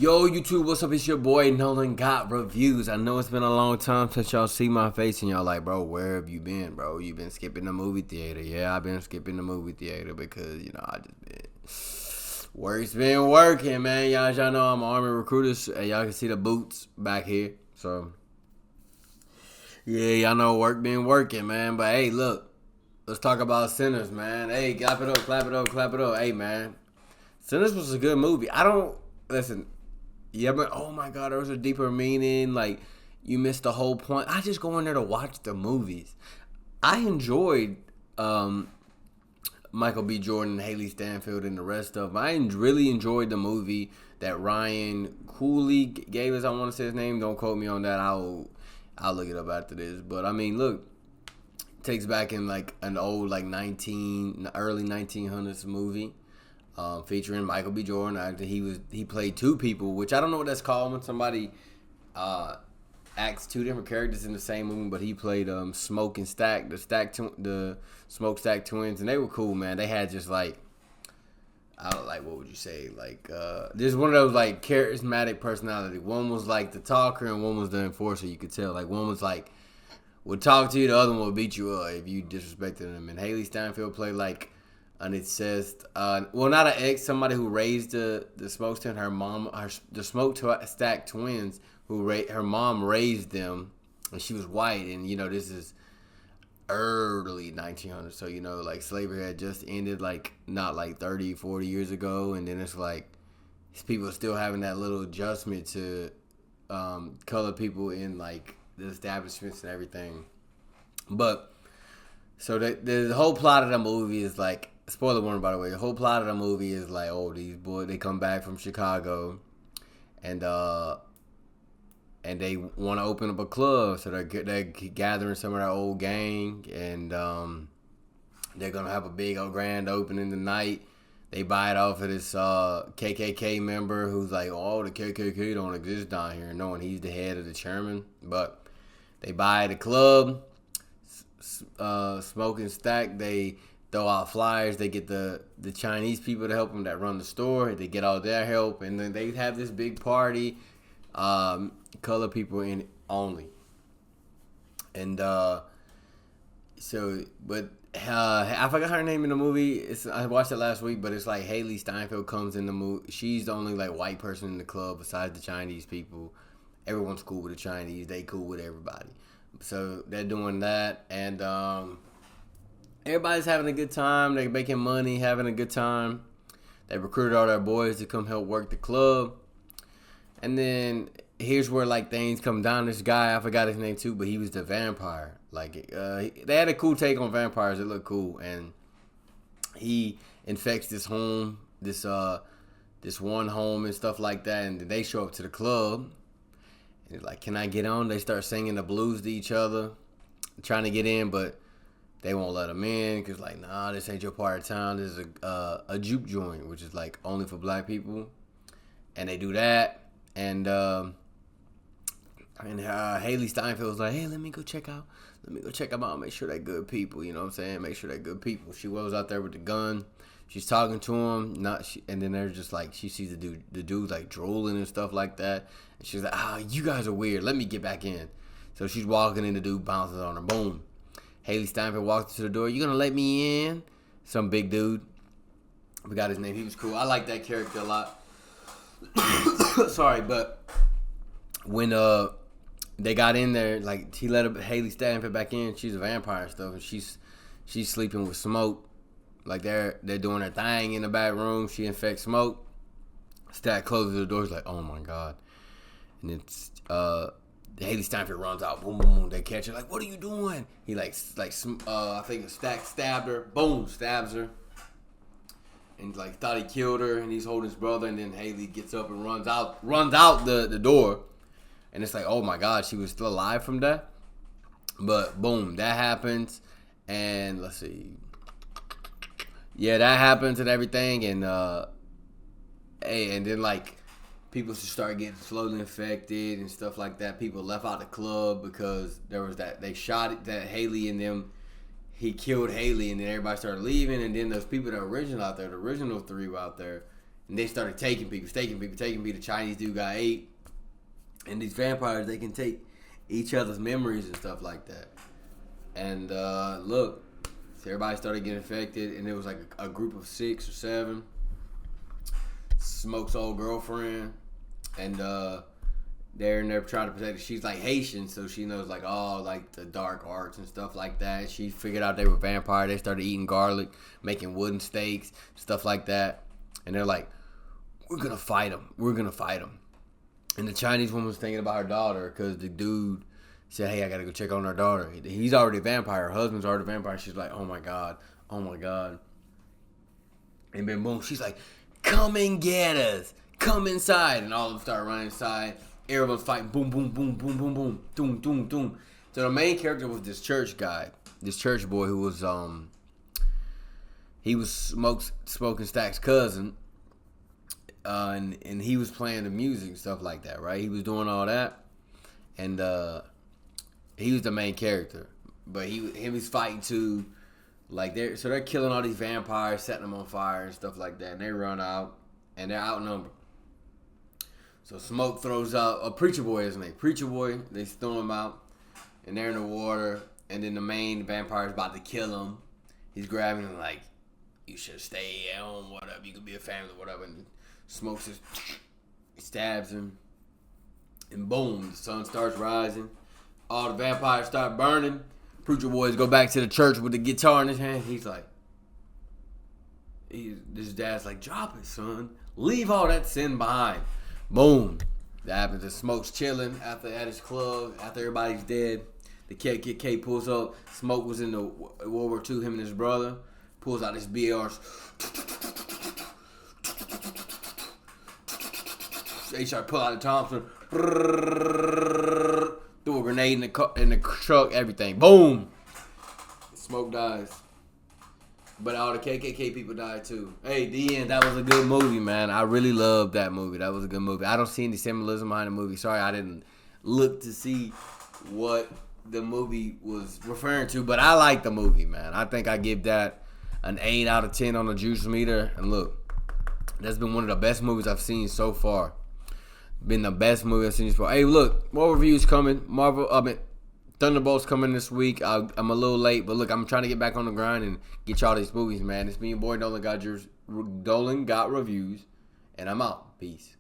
Yo, YouTube, what's up? It's your boy Nolan Got Reviews. I know it's been a long time since y'all see my face and y'all like, bro, where have you been, bro? You been skipping the movie theater. Yeah, I've been skipping the movie theater because, I just been... Work's been working, man. Y'all know I'm an Army recruiter, and y'all can see the boots back here. So, yeah, y'all know work been working, man. But, hey, look, let's talk about Sinners, man. Hey, clap it up, clap it up, clap it up. Hey, man, Sinners was a good movie. Listen... Yeah, but oh my God, there was a deeper meaning. Like, you missed the whole point. I just go in there to watch the movies. I enjoyed Michael B. Jordan, Haley Stanfield, and the rest of them. I really enjoyed the movie that Ryan Cooley gave us. I want to say his name. Don't quote me on that. I'll look it up after this. But I mean, look, it takes back in like an old like early 1900s movie. Featuring Michael B. Jordan. He played two people, which I don't know what that's called when somebody acts two different characters in the same movie. But he played Smoke and Stack, the Smokestack twins, and they were cool, man. They had just like what would you say? Like there's one of those like charismatic personality. One was like the talker, and one was the enforcer. You could tell like one was like would talk to you, the other one would beat you up if you disrespected him. And Haley Steinfeld played like an incest, not an ex, somebody who raised the Smokestack. Her mom, the Smokestack twins, her mom raised them, and she was white, and this is early 1900s, so like slavery had just ended, like not like 30, 40 years ago, and then it's like these people are still having that little adjustment to color people in like the establishments and everything, but so the whole plot of the movie is like. Spoiler warning, by the way. The whole plot of the movie is like, these boys, they come back from Chicago, and they want to open up a club, so they're gathering some of their old gang, and they're gonna have a big old grand opening tonight. They buy it off of this KKK member who's like, the KKK don't exist down here, knowing he's the head of the chairman. But they buy the club, Smoke and Stack. They throw out flyers. They get the Chinese people to help them that run the store. They get all their help, and then they have this big party, color people in only. And I forgot her name in the movie. I watched it last week, but it's like Haley Steinfeld comes in the movie. She's the only like white person in the club besides the Chinese people. Everyone's cool with the Chinese. They cool with everybody. So they're doing that, and everybody's having a good time. They're making money, having a good time. They recruited all their boys to come help work the club. And then here's where like things come down. This guy, I forgot his name too, but he was the vampire. Like they had a cool take on vampires. It looked cool, and he infects this home, this one home and stuff like that. And then they show up to the club, and they're like, "Can I get on?" They start singing the blues to each other, trying to get in, but they won't let them in because, like, nah, this ain't your part of town. This is a juke joint, which is, like, only for black people. And they do that. And Haley Steinfeld's like, hey, let me go check them out. Make sure they're good people. You know what I'm saying? Make sure they're good people. She goes out there with the gun. She's talking to him. And then they're just, like, she sees the dude, like, drooling and stuff like that. And she's like, you guys are weird. Let me get back in. So she's walking in. The dude bounces on her. Boom. Haley Steinfeld walks to the door. You gonna let me in? Some big dude. I forgot his name. He was cool. I like that character a lot. Sorry, but when they got in there, like he let Haley Steinfeld back in. She's a vampire and stuff, and she's sleeping with Smoke. Like they're doing their thing in the back room. She infects Smoke. Stack closes the door. He's like, oh my God, and it's Haley Steinfeld runs out. Boom, boom, boom. They catch her. Like, what are you doing? He I think Stack stabbed her. Boom, stabs her. And like thought he killed her. And he's holding his brother. And then Haley gets up and runs out the door. And it's like, oh my God, she was still alive from that. But boom, that happens. And let's see. Yeah, that happens and everything. And and then like. People should start getting slowly infected and stuff like that. People left out the club because there was they shot it, that Haley and them. He killed Haley, and then everybody started leaving. And then those people that were original out there, the original three were out there, And they started taking people. The Chinese dude got ate. And these vampires, they can take each other's memories and stuff like that. And look, so everybody started getting infected, and it was like a group of 6 or 7. Smoke's old girlfriend, and they're in there trying to protect her. She's like Haitian, so she knows like all like the dark arts and stuff like that. She figured out they were vampire. They started eating garlic, making wooden steaks, stuff like that. And they're like, we're gonna fight them. And the Chinese woman was thinking about her daughter because the dude said, hey, I gotta go check on her daughter. He's already a vampire. Her husband's already a vampire. She's like, oh my God. And then boom, she's like, come and get us. Come inside. And all of them start running inside. Everyone's fighting. Boom, boom, boom, boom, boom, boom. Doom, doom, doom. So the main character was this church guy. This church boy who was, he was Smoking Stack's cousin. And he was playing the music and stuff like that, right? He was doing all that. And he was the main character. But he was fighting too. Like they're killing all these vampires, setting them on fire and stuff like that. And they run out, and they're outnumbered. So Smoke throws out a Preacher Boy, isn't he? Preacher Boy. They throw him out, and they're in the water. And then the main vampire is about to kill him. He's grabbing him like, you should stay at home, whatever. You could be a family, whatever. And Smoke just stabs him, and boom, the sun starts rising. All the vampires start burning. Preacher Boys go back to the church with the guitar in his hand. He's like, his dad's like, drop it, son. Leave all that sin behind. Boom. That happens. The Smoke's chilling at his club after everybody's dead. The KKK pulls up. Smoke was in the World War II, him and his brother. Pulls out his BRs. They start pulling out the Thompson. Threw a grenade in the truck, everything. Boom! Smoke dies. But all the KKK people died too. Hey, the end. That was a good movie, man. I really loved that movie. That was a good movie. I don't see any symbolism behind the movie. Sorry, I didn't look to see what the movie was referring to. But I like the movie, man. I think I give that an 8 out of 10 on the juice meter. And look, that's been one of the best movies I've seen so far. Been the best movie I've seen this far. Hey, look, more reviews coming. Thunderbolts coming this week. I'm a little late, but look, I'm trying to get back on the grind and get y'all these movies, man. It's me and boy Dolan got reviews, and I'm out. Peace.